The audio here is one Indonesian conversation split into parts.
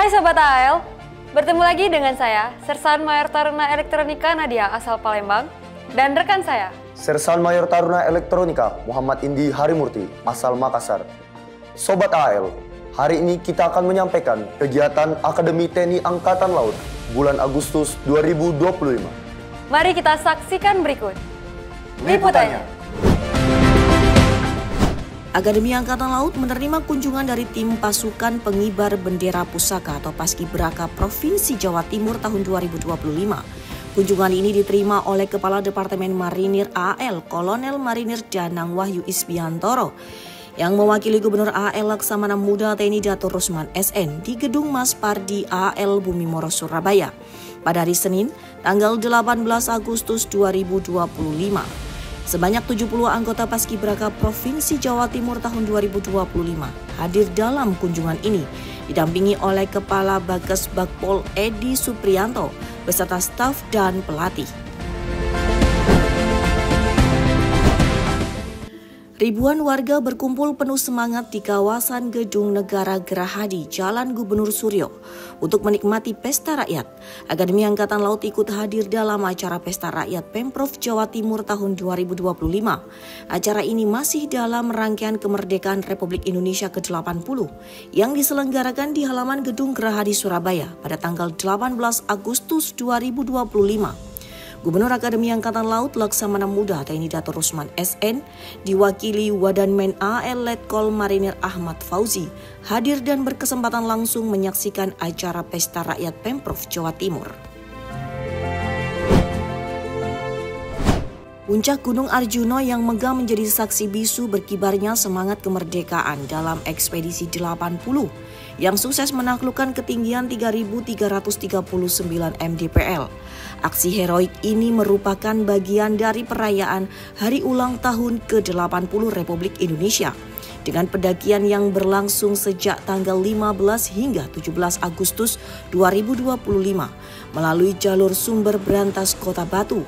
Hai Sobat AL, bertemu lagi dengan saya, Sersan Mayor Taruna Elektronika Nadia asal Palembang, dan rekan saya, Sersan Mayor Taruna Elektronika Muhammad Indi Harimurti asal Makassar. Sobat AL, hari ini kita akan menyampaikan kegiatan Akademi TNI Angkatan Laut bulan Agustus 2025. Mari kita saksikan berikut liputannya. Akademi Angkatan Laut menerima kunjungan dari tim pasukan pengibar bendera pusaka atau Paskibraka Provinsi Jawa Timur tahun 2025. Kunjungan ini diterima oleh Kepala Departemen Marinir AL Kolonel Marinir Danang Wahyu Isbiantoro yang mewakili Gubernur AL Laksamana Muda TNI Datur Rusman SN di Gedung Mas Pardi AL Bumimoro Surabaya pada hari Senin tanggal 18 Agustus 2025. Sebanyak 70 anggota Paskibraka Provinsi Jawa Timur tahun 2025 hadir dalam kunjungan ini, didampingi oleh Kepala Bages Bakpol Edi Supriyanto beserta staf dan pelatih. Ribuan warga berkumpul penuh semangat di kawasan Gedung Negara Gerahadi, Jalan Gubernur Suryo untuk menikmati Pesta Rakyat. Akademi Angkatan Laut ikut hadir dalam acara Pesta Rakyat Pemprov Jawa Timur tahun 2025. Acara ini masih dalam rangkaian kemerdekaan Republik Indonesia ke-80 yang diselenggarakan di halaman Gedung Gerahadi Surabaya pada tanggal 18 Agustus 2025. Gubernur Akademi Angkatan Laut Laksamana Muda TNI Datur Rusman SN diwakili Wadanmen AL Letkol Marinir Ahmad Fauzi hadir dan berkesempatan langsung menyaksikan acara Pesta Rakyat Pemprov Jawa Timur. Puncak Gunung Arjuno yang megah menjadi saksi bisu berkibarnya semangat kemerdekaan dalam ekspedisi 80 yang sukses menaklukkan ketinggian 3.339 mdpl. Aksi heroik ini merupakan bagian dari perayaan Hari Ulang Tahun ke-80 Republik Indonesia dengan pendakian yang berlangsung sejak tanggal 15 hingga 17 Agustus 2025 melalui jalur Sumber Brantas Kota Batu.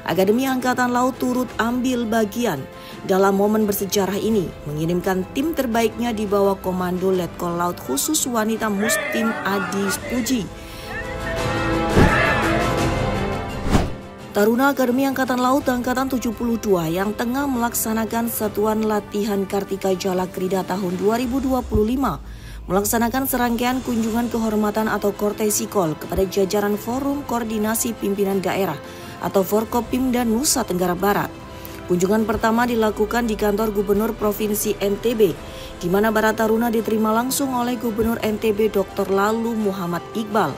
Akademi Angkatan Laut turut ambil bagian dalam momen bersejarah ini, mengirimkan tim terbaiknya di bawah komando Letkol Laut Khusus Wanita Mustin Adi Puji. Taruna Akademi Angkatan Laut Angkatan 72 yang tengah melaksanakan Satuan Latihan Kartika Jalakrida tahun 2025 melaksanakan serangkaian kunjungan kehormatan atau kortesikol kepada jajaran Forum Koordinasi Pimpinan Daerah atau Forkopim dan Nusa Tenggara Barat. Kunjungan pertama dilakukan di kantor Gubernur Provinsi NTB, di mana para taruna diterima langsung oleh Gubernur NTB Dr. Lalu Muhammad Iqbal.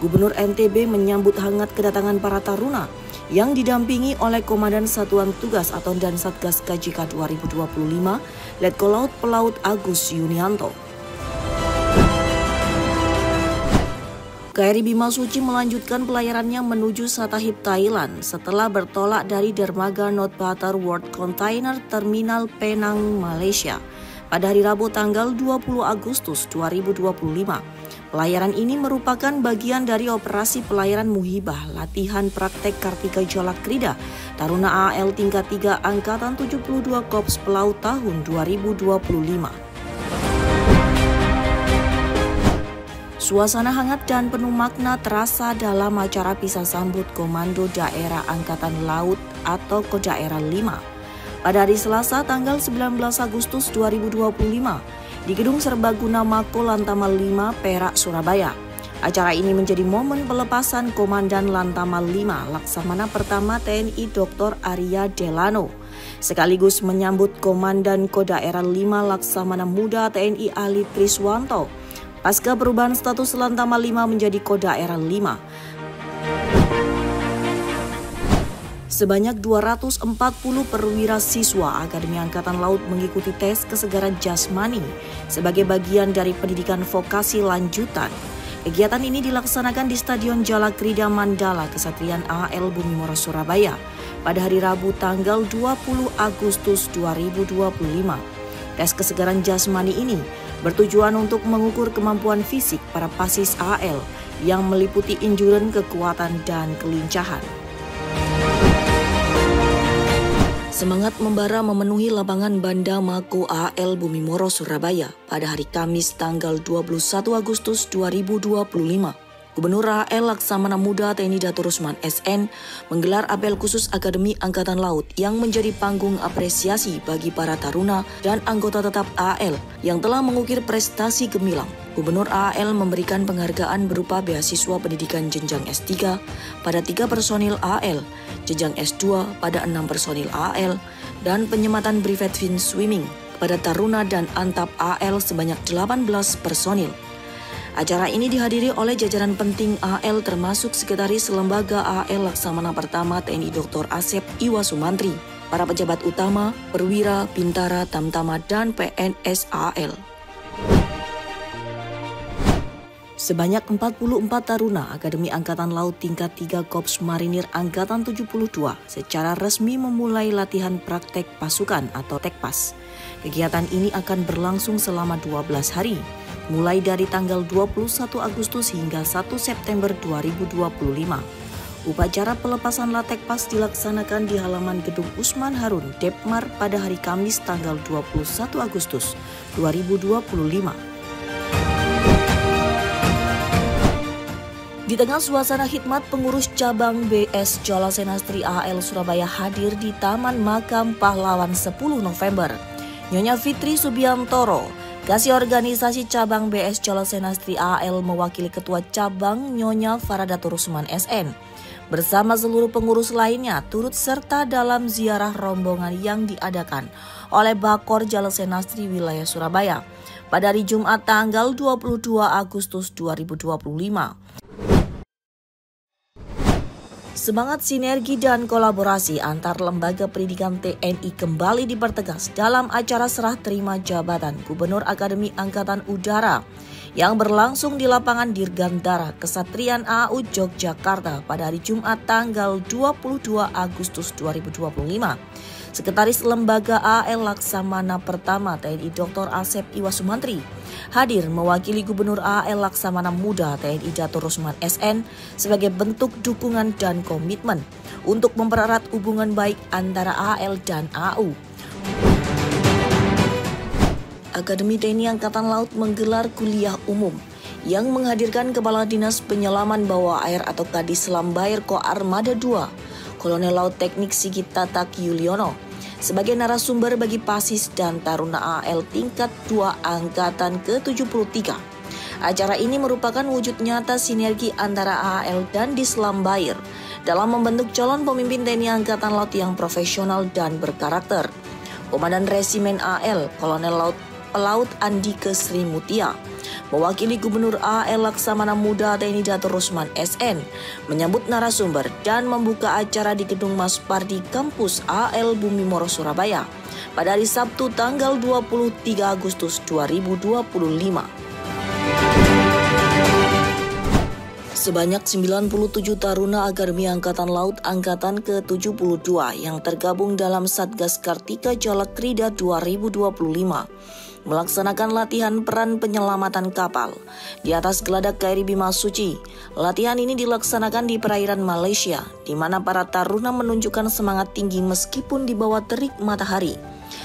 Gubernur NTB menyambut hangat kedatangan para taruna yang didampingi oleh Komandan Satuan Tugas atau Dan Satgas KJK 2025, Letkol Laut Pelaut Agus Yunianto. KRI Bimasuci melanjutkan pelayarannya menuju Satahip, Thailand setelah bertolak dari dermaga North Batar World Container Terminal Penang, Malaysia pada hari Rabu tanggal 20 Agustus 2025. Pelayaran ini merupakan bagian dari operasi pelayaran muhibah latihan praktek Kartika Jalakrida Taruna AL tingkat 3 Angkatan 72 Korps Pelaut tahun 2025. Suasana hangat dan penuh makna terasa dalam acara pisah sambut Komando Daerah Angkatan Laut atau Kodaerah 5 pada hari Selasa tanggal 19 Agustus 2025 di Gedung Serbaguna Mako Lantamal 5 Perak, Surabaya. Acara ini menjadi momen pelepasan Komandan Lantamal 5 Laksamana Pertama TNI Dr. Arya Delano sekaligus menyambut Komandan Kodaerah 5 Laksamana Muda TNI Ali Triswanto pasca perubahan status Lantamal 5 menjadi Kodaerah 5. Sebanyak 240 perwira siswa Akademi Angkatan Laut mengikuti tes kesegaran jasmani sebagai bagian dari pendidikan vokasi lanjutan. Kegiatan ini dilaksanakan di Stadion Jalakrida Mandala Kesatrian AL Bumimoro Surabaya pada hari Rabu tanggal 20 Agustus 2025. Tes kesegaran jasmani ini bertujuan untuk mengukur kemampuan fisik para pasis AL yang meliputi injuran, kekuatan, dan kelincahan. Semangat membara memenuhi lapangan Banda Mako AL Bumimoro, Surabaya pada hari Kamis tanggal 21 Agustus 2025. Gubernur AL Laksamana Muda TNI Dato' Rusman SN menggelar apel khusus Akademi Angkatan Laut yang menjadi panggung apresiasi bagi para taruna dan anggota tetap AL yang telah mengukir prestasi gemilang. Gubernur AL memberikan penghargaan berupa beasiswa pendidikan jenjang S3 pada 3 personil AL, jenjang S2 pada 6 personil AL, dan penyematan brevet fin swimming pada taruna dan antap AL sebanyak 18 personil. Acara ini dihadiri oleh jajaran penting AL termasuk Sekretaris Lembaga AL Laksamana Pertama TNI Dr. Asep Iwa Sumantri, para pejabat utama, perwira, bintara, tamtama, dan PNS AL. Sebanyak 44 taruna Akademi Angkatan Laut tingkat 3 Korps Marinir Angkatan 72 secara resmi memulai latihan praktek pasukan atau Tekpas. Kegiatan ini akan berlangsung selama 12 hari, mulai dari tanggal 21 Agustus hingga 1 September 2025. Upacara pelepasan Latekpas dilaksanakan di halaman Gedung Usman Harun, Depmar pada hari Kamis tanggal 21 Agustus 2025. Di tengah suasana khidmat, pengurus cabang BS Jalasenastri AL Surabaya hadir di Taman Makam Pahlawan 10 November. Nyonya Fitri Subiantoro, Kasih Organisasi Cabang BS Jalasenastri AL mewakili Ketua Cabang Nyonya Faradatur Rusman SN, bersama seluruh pengurus lainnya turut serta dalam ziarah rombongan yang diadakan oleh Bakor Jalasenastri wilayah Surabaya pada hari Jumat tanggal 22 Agustus 2025. Semangat sinergi dan kolaborasi antar lembaga pendidikan TNI kembali dipertegas dalam acara serah terima jabatan Gubernur Akademi Angkatan Udara yang berlangsung di lapangan Dirgantara Kesatrian AAU Yogyakarta pada hari Jumat tanggal 22 Agustus 2025. Sekretaris Lembaga AL Laksamana Pertama TNI Dr. Asep Iwa Sumantri hadir mewakili Gubernur AL Laksamana Muda TNI Dato' Rusman SN sebagai bentuk dukungan dan komitmen untuk mempererat hubungan baik antara AL dan AU. Akademi TNI Angkatan Laut menggelar kuliah umum yang menghadirkan Kepala Dinas Penyelaman Bawah Air atau Kadis Lambair Koarmada II, Kolonel Laut Teknik Sigit Tatak Yuliono, sebagai narasumber bagi Pasis dan Taruna AL tingkat 2 Angkatan ke-73. Acara ini merupakan wujud nyata sinergi antara AL dan Dislambair dalam membentuk calon pemimpin TNI Angkatan Laut yang profesional dan berkarakter. Komandan Resimen AL, Kolonel Laut Andike Sri Mutia, mewakili Gubernur AL Laksamana Muda TNI Dato' Rusman SN, menyambut narasumber dan membuka acara di Gedung Mas Pardi Kampus AL Bumimoro Surabaya pada hari Sabtu tanggal 23 Agustus 2025. Sebanyak 97 taruna Akademi Angkatan Laut Angkatan ke-72 yang tergabung dalam Satgas Kartika Jalakrida 2025 melaksanakan latihan peran penyelamatan kapal di atas geladak KRI Bima Suci. Latihan ini dilaksanakan di perairan Malaysia, di mana para taruna menunjukkan semangat tinggi meskipun di bawah terik matahari.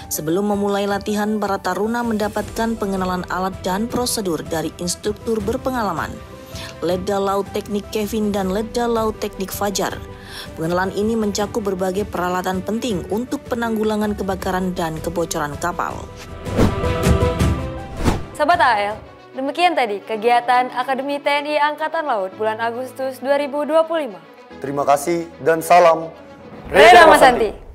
Sebelum memulai latihan, para taruna mendapatkan pengenalan alat dan prosedur dari instruktur berpengalaman, Letda Laut Teknik Kevin dan Letda Laut Teknik Fajar. Pengenalan ini mencakup berbagai peralatan penting untuk penanggulangan kebakaran dan kebocoran kapal. Sobat AL, demikian tadi kegiatan Akademi TNI Angkatan Laut bulan Agustus 2025. Terima kasih dan salam Reda Masanti.